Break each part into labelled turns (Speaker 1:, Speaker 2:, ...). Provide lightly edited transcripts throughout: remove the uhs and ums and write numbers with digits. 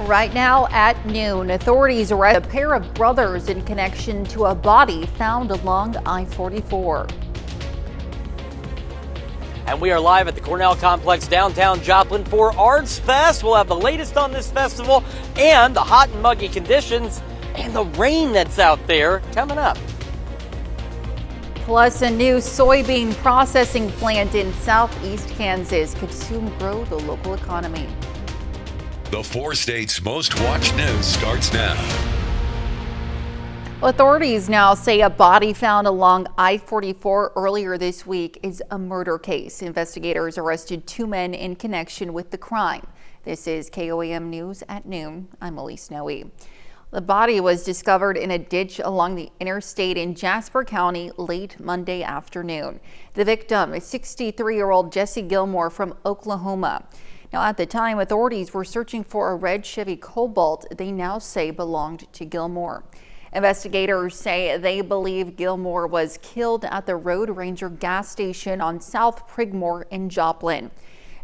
Speaker 1: Right now at noon, authorities arrest a pair of brothers in connection to a body found along I-44.
Speaker 2: And we are live at the Cornell Complex downtown Joplin for Arts Fest. We'll have the latest on this festival and the hot and muggy conditions and the rain that's out there coming up.
Speaker 1: Plus, a new soybean processing plant in southeast Kansas could soon grow the local economy.
Speaker 3: The 4 states' most watched news starts now.
Speaker 1: Authorities now say a body found along I-44 earlier this week is a murder case. Investigators arrested 2 men in connection with the crime. This is KOAM News at noon. I'm Elise Noe. The body was discovered in a ditch along the interstate in Jasper County late Monday afternoon. The victim is 63-year-old Jesse Gilmore from Oklahoma. Now, at the time, authorities were searching for a red Chevy Cobalt they now say belonged to Gilmore. Investigators say they believe Gilmore was killed at the Road Ranger gas station on South Prigmore in Joplin.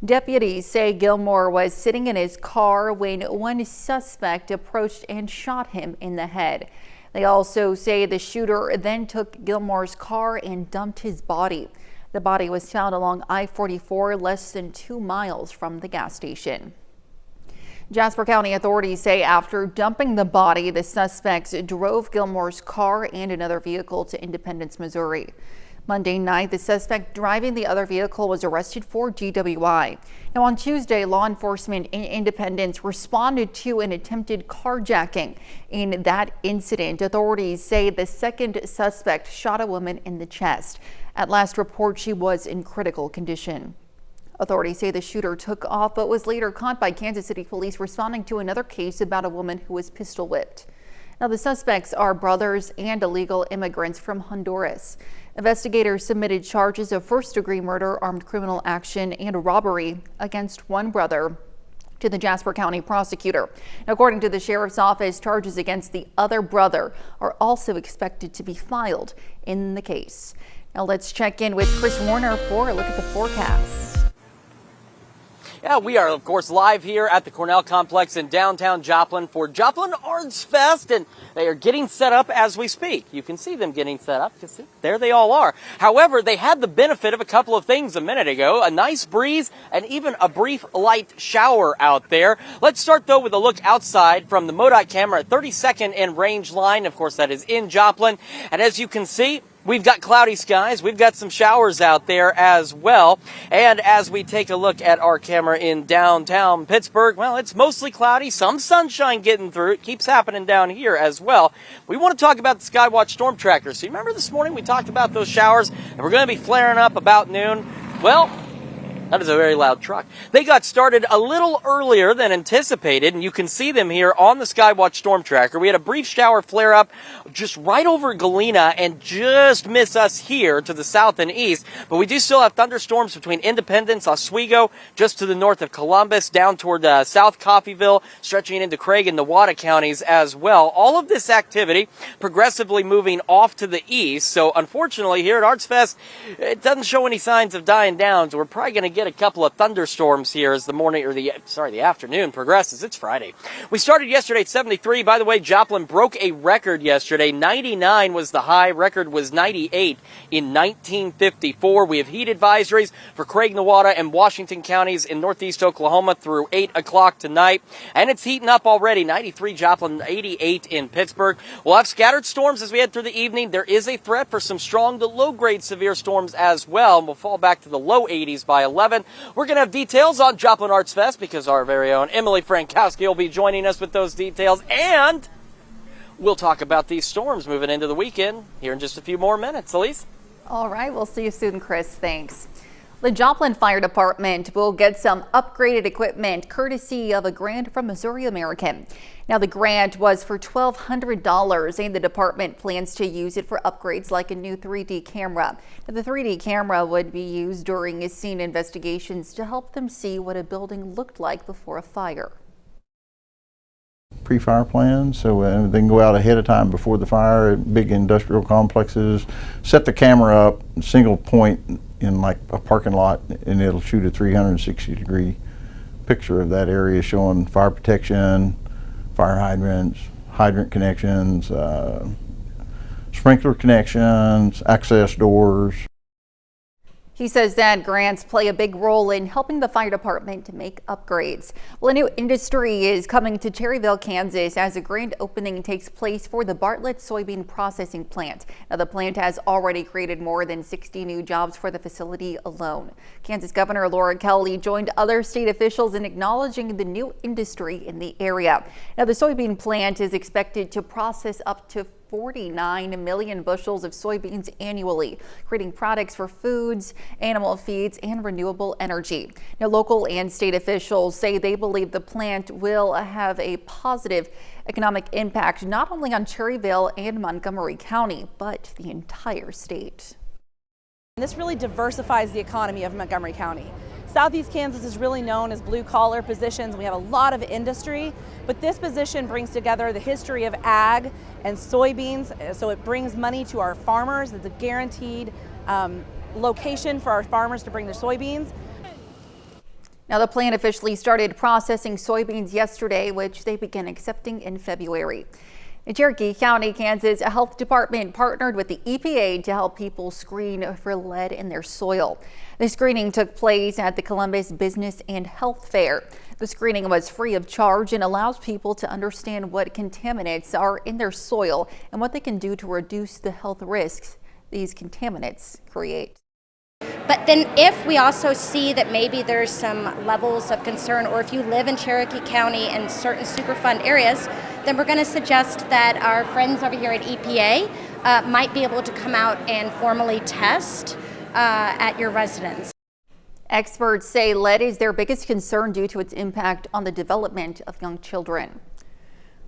Speaker 1: Deputies say Gilmore was sitting in his car when one suspect approached and shot him in the head. They also say the shooter then took Gilmore's car and dumped his body. The body was found along I-44 less than 2 miles from the gas station. Jasper County authorities say after dumping the body, the suspects drove Gilmore's car and another vehicle to Independence, Missouri. Monday night, the suspect driving the other vehicle was arrested for DWI. Now, on Tuesday, law enforcement in Independence responded to an attempted carjacking. In that incident, authorities say the second suspect shot a woman in the chest. At last report, she was in critical condition. Authorities say the shooter took off but was later caught by Kansas City police responding to another case about a woman who was pistol whipped. Now, the suspects are brothers and illegal immigrants from Honduras. Investigators submitted charges of first-degree murder, armed criminal action, and robbery against one brother to the Jasper County prosecutor. According to the sheriff's office, charges against the other brother are also expected to be filed in the case. Now let's check in with Chris Warner for a look at the forecast.
Speaker 2: Yeah, we are, of course, live here at the Cornell Complex in downtown Joplin for Joplin Arts Fest, and they are getting set up as we speak. You can see them getting set up. You can see, there they all are. However, they had the benefit of a couple of things a minute ago, a nice breeze and even a brief light shower out there. Let's start, though, with a look outside from the MoDOT camera at 32nd and Range Line. Of course, that is in Joplin. And as you can see, we've got cloudy skies. We've got some showers out there as well. And as we take a look at our camera in downtown Pittsburgh, well, it's mostly cloudy, some sunshine getting through. It keeps happening down here as well. We want to talk about the Skywatch storm tracker. So you remember this morning we talked about those showers, and we're going to be flaring up about noon. Well, that is a very loud truck. They got started a little earlier than anticipated, and you can see them here on the Skywatch storm tracker. We had a brief shower flare up just right over Galena and just miss us here to the south and east. But we do still have thunderstorms between Independence, Oswego, just to the north of Columbus, down toward South Coffeyville, stretching into Craig and Newata counties as well. All of this activity progressively moving off to the east. So unfortunately here at Arts Fest, it doesn't show any signs of dying down. So we're probably going to get a couple of thunderstorms here as the morning or the afternoon progresses. It's Friday. We started yesterday at 73. By the way, Joplin broke a record yesterday. 99 was the high. Record was 98 in 1954. We have heat advisories for Craig, Newata, and Washington counties in northeast Oklahoma through 8 o'clock tonight. And it's heating up already. 93 Joplin, 88 in Pittsburgh. We'll have scattered storms as we head through the evening. There is a threat for some strong to low-grade severe storms as well. And we'll fall back to the low 80s by 11. We're going to have details on Joplin Arts Fest because our very own Emily Frankowski will be joining us with those details. And we'll talk about these storms moving into the weekend here in just a few more minutes. Elise?
Speaker 1: All right. We'll see you soon, Chris. Thanks. The Joplin Fire Department will get some upgraded equipment courtesy of a grant from Missouri American. Now, the grant was for $1,200 and the department plans to use it for upgrades like a new 3D camera. Now, the 3D camera would be used during scene investigations to help them see what a building looked like before a fire.
Speaker 4: Pre-fire plans, so they can go out ahead of time before the fire at big industrial complexes, set the camera up, single point in like a parking lot, and it'll shoot a 360-degree picture of that area showing fire protection, fire hydrants, hydrant connections, sprinkler connections, access doors.
Speaker 1: He says that grants play a big role in helping the fire department to make upgrades. Well, a new industry is coming to Cherryville, Kansas as a grand opening takes place for the Bartlett soybean processing plant. Now, the plant has already created more than 60 new jobs for the facility alone. Kansas Governor Laura Kelly joined other state officials in acknowledging the new industry in the area. Now, the soybean plant is expected to process up to 49 million bushels of soybeans annually, creating products for foods, animal feeds, and renewable energy. Now, local and state officials say they believe the plant will have a positive economic impact not only on Cherryville and Montgomery County, but the entire state.
Speaker 5: This really diversifies the economy of Montgomery County. Southeast Kansas is really known as blue-collar positions. We have a lot of industry, but this position brings together the history of ag and soybeans, so it brings money to our farmers. It's a guaranteed location for our farmers to bring their soybeans.
Speaker 1: Now, the plant officially started processing soybeans yesterday, which they began accepting in February. In Cherokee County, Kansas, a health department partnered with the EPA to help people screen for lead in their soil. The screening took place at the Columbus Business and Health Fair. The screening was free of charge and allows people to understand what contaminants are in their soil and what they can do to reduce the health risks these contaminants create.
Speaker 6: But then if we also see that maybe there's some levels of concern, or if you live in Cherokee County and certain Superfund areas, then we're going to suggest that our friends over here at EPA might be able to come out and formally test at your residence.
Speaker 1: Experts say lead is their biggest concern due to its impact on the development of young children.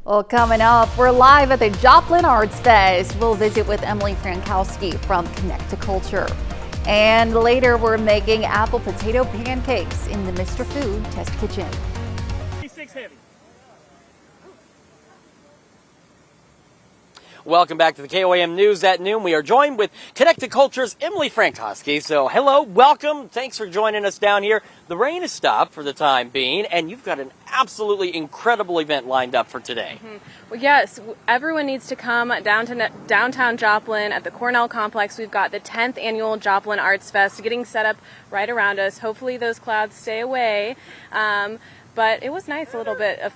Speaker 1: Well, coming up, we're live at the Joplin Arts Fest. We'll visit with Emily Frankowski from Connect to Culture. And later, we're making apple potato pancakes in the Mr. Food Test Kitchen.
Speaker 7: 36 heavy.
Speaker 2: Welcome back to the KOAM News at noon. We are joined with Connect to Culture's Emily Frankowski. So hello, welcome. Thanks for joining us down here. The rain has stopped for the time being, and you've got an absolutely incredible event lined up for today.
Speaker 8: Well, yes, everyone needs to come downtown Joplin at the Cornell Complex. We've got the 10th annual Joplin Arts Fest getting set up right around us. Hopefully those clouds stay away. But it was nice, a little bit of,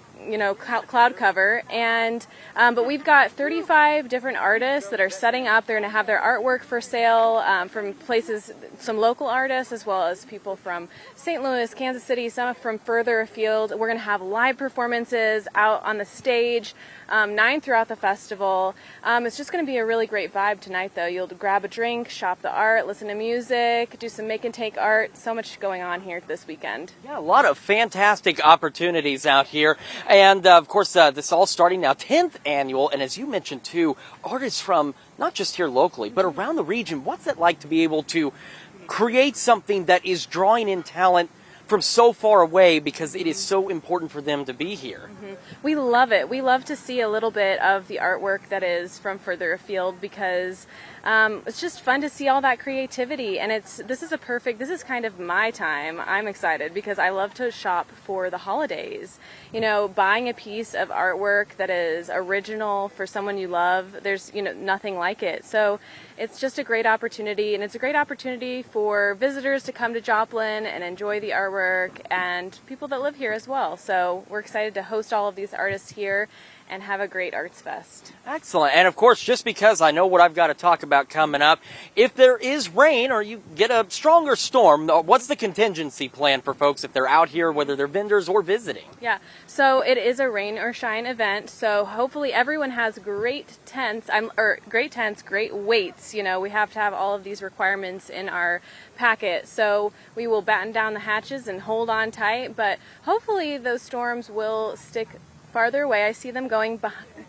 Speaker 8: cloud cover. And but we've got 35 different artists that are setting up. They're going to have their artwork for sale from places, some local artists, as well as people from St. Louis, Kansas City, some from further afield. We're going to have live performances out on the stage, 9 throughout the festival. It's just going to be a really great vibe tonight, though. You'll grab a drink, shop the art, listen to music, do some make and take art. So much going on here this weekend.
Speaker 2: Yeah, a lot of fantastic opportunities out here. And of course, this all starting now, 10th annual. And as you mentioned, too, artists from not just here locally, but around the region. What's it like to be able to create something that is drawing in talent from so far away, because it is so important for them to be here?
Speaker 8: We love it. We love to see a little bit of the artwork that is from further afield, because it's just fun to see all that creativity. And this is kind of my time. I'm excited because I love to shop for the holidays. Buying a piece of artwork that is original for someone you love, there's nothing like it. So it's just a great opportunity, and it's a great opportunity for visitors to come to Joplin and enjoy the artwork, and people that live here as well. So we're excited to host all of these artists here and have a great Arts Fest.
Speaker 2: Excellent. And of course, just because I know what I've got to talk about coming up, if there is rain or you get a stronger storm, what's the contingency plan for folks if they're out here, whether they're vendors or visiting?
Speaker 8: Yeah, so it is a rain or shine event. So hopefully everyone has great tents, great weights. We have to have all of these requirements in our packet. So we will batten down the hatches and hold on tight, but hopefully those storms will stick farther away. I see them going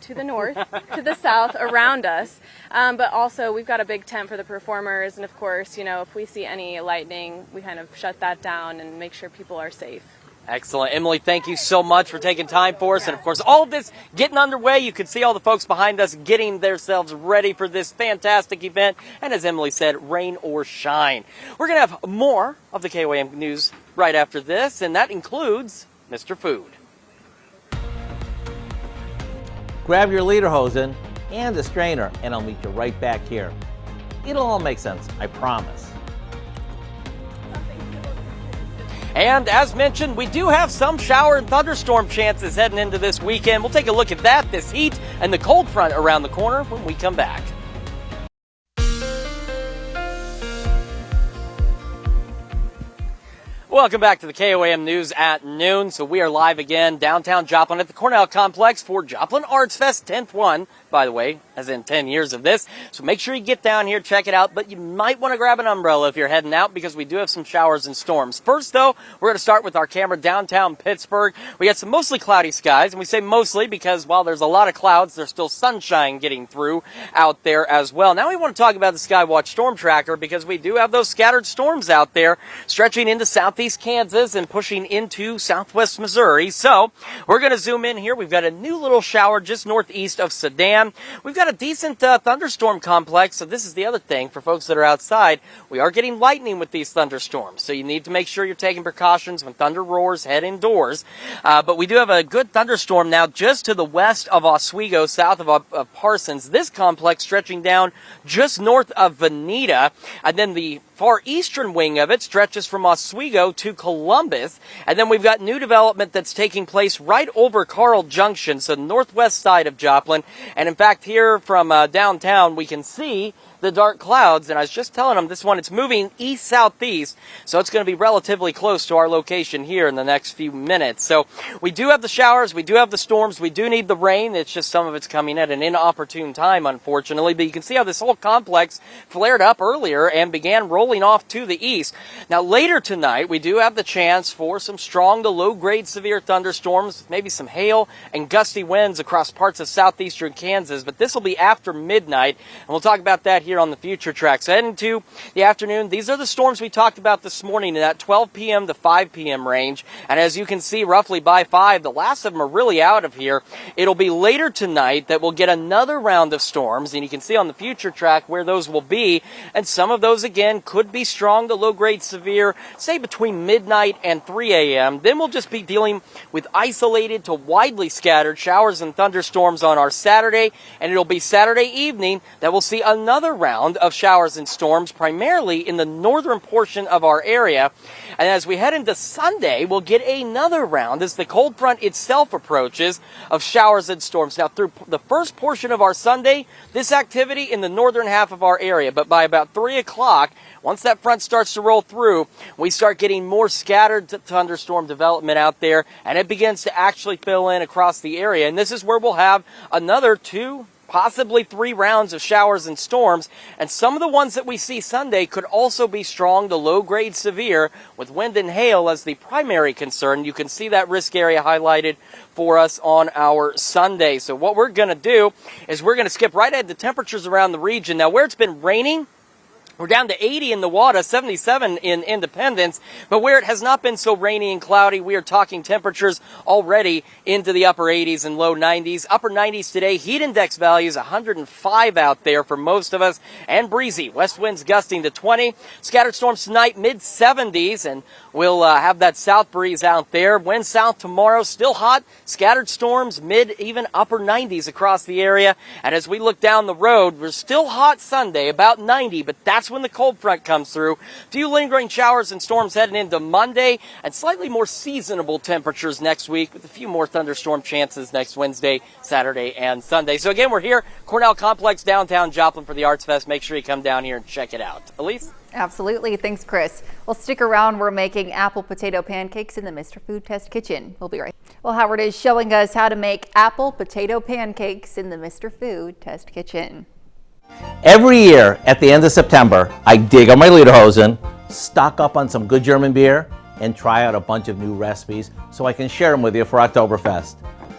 Speaker 8: to the north, to the south, around us. But also, we've got a big tent for the performers. And of course, if we see any lightning, we kind of shut that down and make sure people are safe.
Speaker 2: Excellent. Emily, thank you so much for taking time for us. And of course, all of this getting underway. You can see all the folks behind us getting themselves ready for this fantastic event. And as Emily said, rain or shine. We're going to have more of the KOAM News right after this, and that includes Mr. Food.
Speaker 9: Grab your lederhosen and a strainer, and I'll meet you right back here. It'll all make sense, I promise.
Speaker 2: And as mentioned, we do have some shower and thunderstorm chances heading into this weekend. We'll take a look at that, this heat, and the cold front around the corner when we come back. Welcome back to the KOAM News at noon. So we are live again downtown Joplin at the Cornell Complex for Joplin Arts Fest, 10th one, by the way, as in 10 years of this. So make sure you get down here, check it out, but you might want to grab an umbrella if you're heading out because we do have some showers and storms. First, though, we're going to start with our camera downtown Pittsburgh. We got some mostly cloudy skies, and we say mostly because while there's a lot of clouds, there's still sunshine getting through out there as well. Now we want to talk about the Skywatch Storm Tracker because we do have those scattered storms out there stretching into southeast Kansas and pushing into southwest Missouri. So we're going to zoom in here. We've got a new little shower just northeast of Sedan. We've got a decent thunderstorm complex. So this is the other thing for folks that are outside. We are getting lightning with these thunderstorms. So you need to make sure you're taking precautions when thunder roars, head indoors. But we do have a good thunderstorm now just to the west of Oswego, south of Parsons. This complex stretching down just north of Veneta. And then the far eastern wing of it stretches from Oswego to Columbus. And then we've got new development that's taking place right over Carl Junction, so northwest side of Joplin. And in fact, here from downtown, we can see the dark clouds, and I was just telling them this one, it's moving east-southeast, so it's going to be relatively close to our location here in the next few minutes. So we do have the showers, we do have the storms, we do need the rain. It's just some of it's coming at an inopportune time, unfortunately, but you can see how this whole complex flared up earlier and began rolling off to the east. Now later tonight, we do have the chance for some strong to low-grade severe thunderstorms, maybe some hail and gusty winds across parts of southeastern Kansas, but this will be after midnight, and we'll talk about that here on the future track. So heading to the afternoon, these are the storms we talked about this morning in that 12 p.m. to 5 p.m. range. And as you can see, roughly by 5, the last of them are really out of here. It'll be later tonight that we'll get another round of storms, and you can see on the future track where those will be. And some of those, again, could be strong to low-grade severe, say between midnight and 3 a.m. Then we'll just be dealing with isolated to widely scattered showers and thunderstorms on our Saturday, and it'll be Saturday evening that we'll see another round of showers and storms, primarily in the northern portion of our area. And as we head into Sunday, we'll get another round as the cold front itself approaches of showers and storms. Now, through the first portion of our Sunday, this activity in the northern half of our area, but by about 3 o'clock, once that front starts to roll through, we start getting more scattered thunderstorm development out there, and it begins to actually fill in across the area. And this is where we'll have another 2, possibly 3 rounds of showers and storms, and some of the ones that we see Sunday could also be strong to low-grade severe, with wind and hail as the primary concern. You can see that risk area highlighted for us on our Sunday. So what we're going to do is we're going to skip right ahead to temperatures around the region. Now, where it's been raining, we're down to 80 in Newada, 77 in Independence, but where it has not been so rainy and cloudy, we are talking temperatures already into the upper 80s and low 90s. Upper 90s today, heat index values 105 out there for most of us, and breezy. West winds gusting to 20. Scattered storms tonight, mid-70s, and we'll have that south breeze out there. Wind south tomorrow, still hot. Scattered storms, mid, even upper 90s across the area. And as we look down the road, we're still hot Sunday, about 90, but that's when the cold front comes through. A few lingering showers and storms heading into Monday, and slightly more seasonable temperatures next week, with a few more thunderstorm chances next Wednesday, Saturday, and Sunday. So again, we're here, Cornell Complex, downtown Joplin for the Arts Fest. Make sure you come down here and check it out. Elise?
Speaker 1: Absolutely. Thanks, Chris. Well, stick around. We're making apple potato pancakes in the Mr. Food Test Kitchen. We'll be right back. Well, Howard is showing us how to make apple potato pancakes in the Mr. Food Test Kitchen.
Speaker 9: Every year at the end of September, I dig on my lederhosen, stock up on some good German beer, and try out a bunch of new recipes so I can share them with you for Oktoberfest.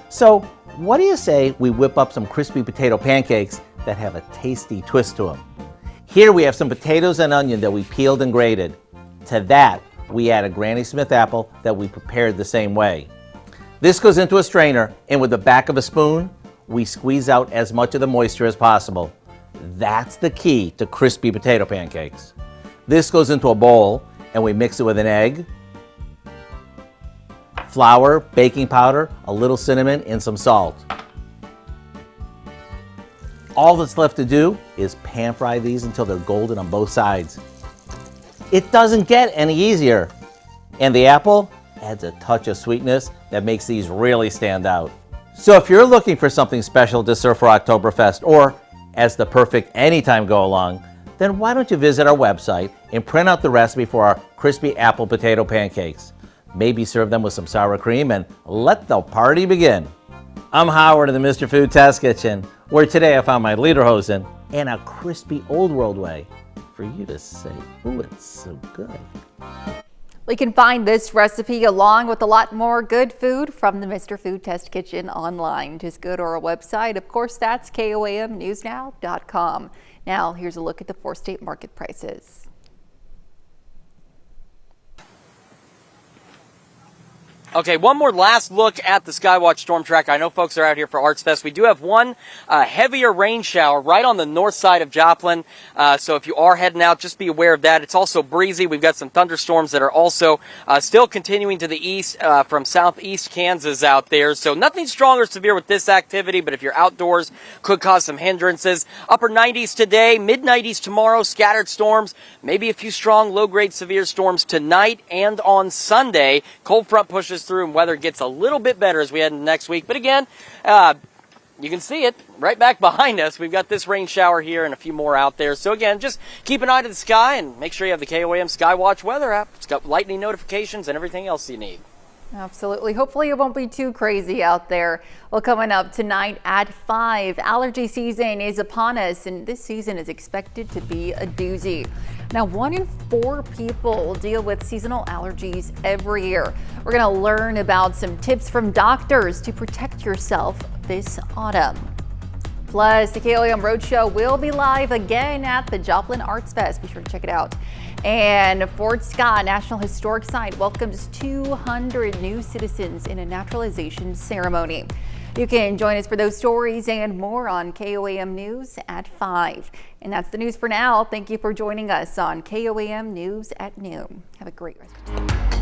Speaker 9: So what do you say we whip up some crispy potato pancakes that have a tasty twist to them? Here we have some potatoes and onion that we peeled and grated. To that, we add a Granny Smith apple that we prepared the same way. This goes into a strainer, and with the back of a spoon, we squeeze out as much of the moisture as possible. That's the key to crispy potato pancakes. This goes into a bowl, and we mix it with an egg, flour, baking powder, a little cinnamon, and some salt. All that's left to do is pan fry these until they're golden on both sides. It doesn't get any easier. And the apple adds a touch of sweetness that makes these really stand out. So if you're looking for something special to serve for Oktoberfest, or as the perfect anytime go along, then why don't you visit our website and print out the recipe for our crispy apple potato pancakes. Maybe serve them with some sour cream and let the party begin. I'm Howard in the Mr. Food Test Kitchen, where today I found my lederhosen and a crispy old world way for you to say, ooh, it's so good.
Speaker 1: We can find this recipe along with a lot more good food from the Mr. Food Test Kitchen online. Just go to our website. Of course, that's KOAMnewsnow.com. Now, here's a look at the 4-state market prices.
Speaker 2: Okay, one more last look at the Skywatch Storm Track. I know folks are out here for Arts Fest. We do have one heavier rain shower right on the north side of Joplin. So if you are heading out, just be aware of that. It's also breezy. We've got some thunderstorms that are also still continuing to the east from southeast Kansas out there. So nothing strong or severe with this activity, but if you're outdoors, could cause some hindrances. Upper 90s today, mid 90s tomorrow, scattered storms, maybe a few strong low-grade severe storms tonight and on Sunday. Cold front pushes through and weather gets a little bit better as we head into next week. But again, you can see it right back behind us. We've got this rain shower here and a few more out there. So again, just keep an eye to the sky and make sure you have the KOAM Skywatch weather app. It's got lightning notifications and everything else you need.
Speaker 1: Absolutely. Hopefully it won't be too crazy out there. Well, coming up tonight at 5, allergy season is upon us, and this season is expected to be a doozy. Now, 1 in 4 people deal with seasonal allergies every year. We're going to learn about some tips from doctors to protect yourself this autumn. Plus, the KOAM Roadshow will be live again at the Joplin Arts Fest. Be sure to check it out. And Fort Scott National Historic Site welcomes 200 new citizens in a naturalization ceremony. You can join us for those stories and more on KOAM News at 5. And that's the news for now. Thank you for joining us on KOAM News at noon. Have a great rest of the day.